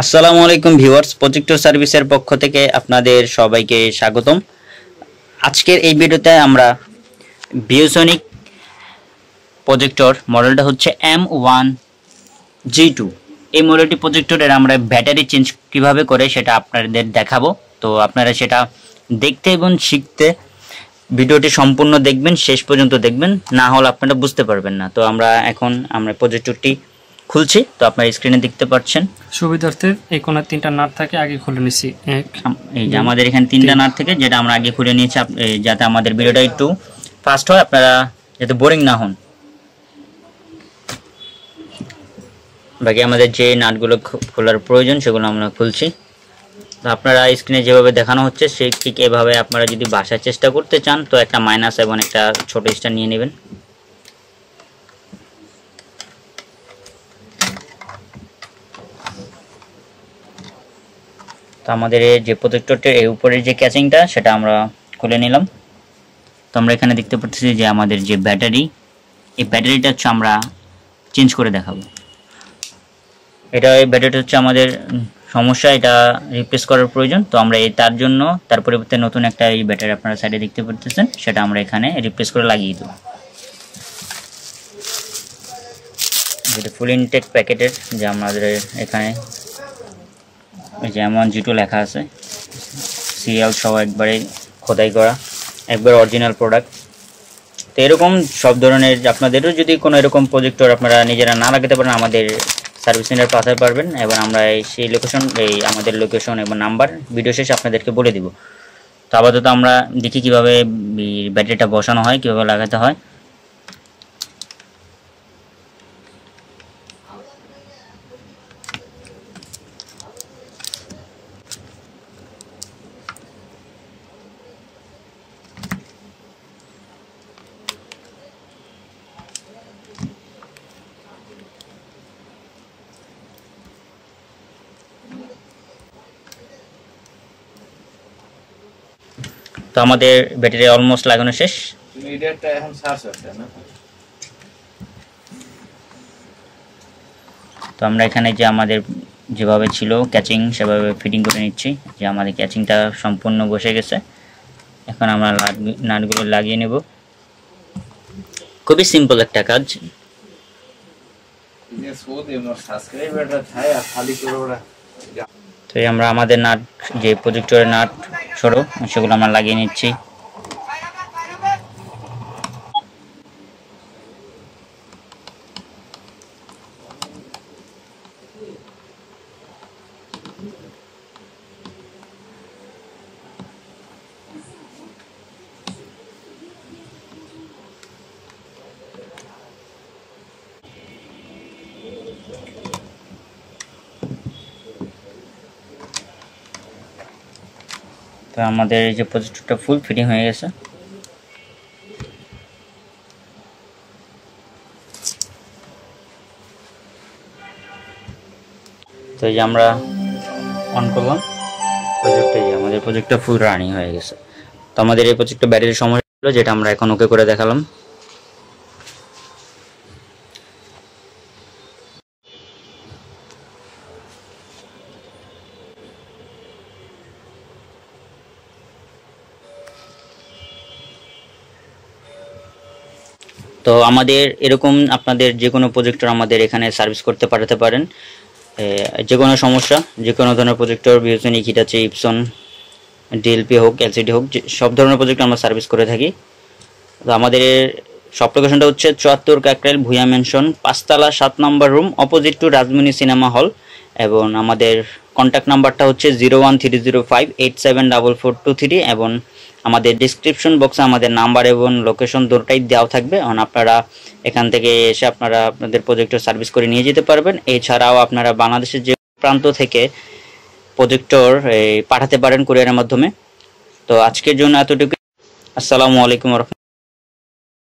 আসসালামু আলাইকুম viewers, projector সার্ভিসের পক্ষ থেকে আপনাদের সবাইকে স্বাগতম। আজকের এই ভিডিওতে আমরা ভিউসনিক প্রজেক্টর মডেলটা হচ্ছে M1G2 এই মডেলটি প্রজেক্টরের আমরা ব্যাটারি চেঞ্জ কিভাবে করে সেটা আপনাদের দেখাবো। তো আপনারা সেটা দেখতে এবং শিখতে ভিডিওটি সম্পূর্ণ দেখবেন, শেষ পর্যন্ত দেখবেন, না হলে আপনারা বুঝতে পারবেন না। তো আমরা প্রজেক্টরটি খুলছি, তো আপনারা স্ক্রিনে দেখতে পাচ্ছেন। সুবিধার্থে এই কোণার তিনটা নাট থাকে, আগে খুলে নিছি। এই যে আমাদের এখানে তিনটা নাট থেকে, যেটা আমরা আগে খুলে নিয়েছি যাতে আমাদের ভিডিওটা একটু ফাস্ট হয়, আপনারা যাতে বোরিং না হন। বাকি আমাদের যে নাটগুলো খোলার প্রয়োজন সেগুলো আমরা খুলছি। তো আপনারা স্ক্রিনে যেভাবে দেখানো হচ্ছে সেই ঠিক এভাবে আপনারা যদি বাসার চেষ্টা করতে চান তো একটা মাইনাস এবং একটা ছোট স্টার নিয়ে নেবেন। তো আমাদের যে প্রজেক্টরটির এই উপরের যে ক্যাচিংটা সেটা আমরা খুলে নিলাম। তো আমরা এখানে দেখতে পাচ্ছি যে আমাদের যে ব্যাটারি, এই ব্যাটারিটা হচ্ছে আমরা চেঞ্জ করে দেখাবো। এই ব্যাটারিটা হচ্ছে আমাদের সমস্যা, এটা রিপ্লেস করার প্রয়োজন। তো আমরা তার জন্য তার পরিবর্তে নতুন একটা এই ব্যাটারি আপনারা সাইডে দেখতে পাচ্ছেন, সেটা আমরা এখানে রিপ্লেস করে লাগিয়ে দেবো। যেটা ফুল ইনটেক প্যাকেটের, যে আমাদের এখানে যে M1G2 লেখা আছে, সিরিয়াল সহ একবারে খোদাই করা, একবার অরিজিনাল প্রোডাক্ট। তো এরকম সব ধরনের আপনাদেরও যদি কোনো এরকম প্রজেক্টর আপনারা নিজেরা না লাগাতে পারেন, আমাদের সার্ভিস সেন্টার পাঠাতে পারবেন এবং আমরা সেই আমাদের লোকেশন এবং নাম্বার ভিডিও শেষে আপনাদেরকে বলে দিব। তো আপাতত আমরা দেখি কিভাবে ব্যাটারিটা বসানো হয়, কিভাবে লাগাতে হয়। তো আমাদের ব্যাটারি অলমোস্ট লাগানো শেষ। তো আমরা এখানে যে আমাদের যেভাবে ছিল ক্যাচিং সেভাবে ফিটিং করে নিচ্ছি, যে আমাদের ক্যাচিংটা সম্পূর্ণ বসে গেছে। এখন আমরা নাটগুলো লাগিয়ে নেব। খুবই সিম্পল একটা কাজ। তো আমরা আমাদের নাট, যে প্রজেক্টরের নাট সরো, সেগুলো আমরা লাগিয়ে নিচ্ছি। তো আমাদের এই যে প্রজেক্টরটা ফুল ফিটিং হয়ে গেছে। তো এই যে আমরা অন করলাম প্রজেক্টটা, আমাদের প্রজেক্টটা ফুল রানিং হয়ে গেছে। তো আমাদের এই প্রজেক্টটা ব্যাটারির সমস্যা ছিল, যেটা আমরা এখন ওকে করে দেখালাম। তো আমাদের এরকম আপনাদের যে কোনো প্রজেক্টর আমাদের এখানে সার্ভিস করতে পাঠাতে পারেন। যে কোনো সমস্যা, যে কোনো ধরনের projector, ViewSonic, Hitachi, Epson, DLP হোক, এলসিডি হোক, সব ধরনের প্রজেক্টর আমরা সার্ভিস করে থাকি। তো আমাদের সব লোকেশনটা হচ্ছে 74 কাকরাইল ভুয়া মেনশন, 5 তলা 7 number room, opposite to Rajmani cinema hall. এবং আমাদের কন্ট্যাক্ট নাম্বারটা হচ্ছে 01305874423 এবং আমাদের ডিসক্রিপশন বক্সে আমাদের নাম্বার এবং লোকেশন দুটোটাই দেওয়া থাকবে। আপনারা এখান থেকে এসে আপনারা আপনাদের প্রজেক্টর সার্ভিস করে নিয়ে যেতে পারবেন। এছাড়াও আপনারা বাংলাদেশের যে প্রান্ত থেকে প্রজেক্টর পাঠাতে পারেন কুরিয়ারের মাধ্যমে। তো আজকের জন্য এতটুকু। আসসালামু আলাইকুম।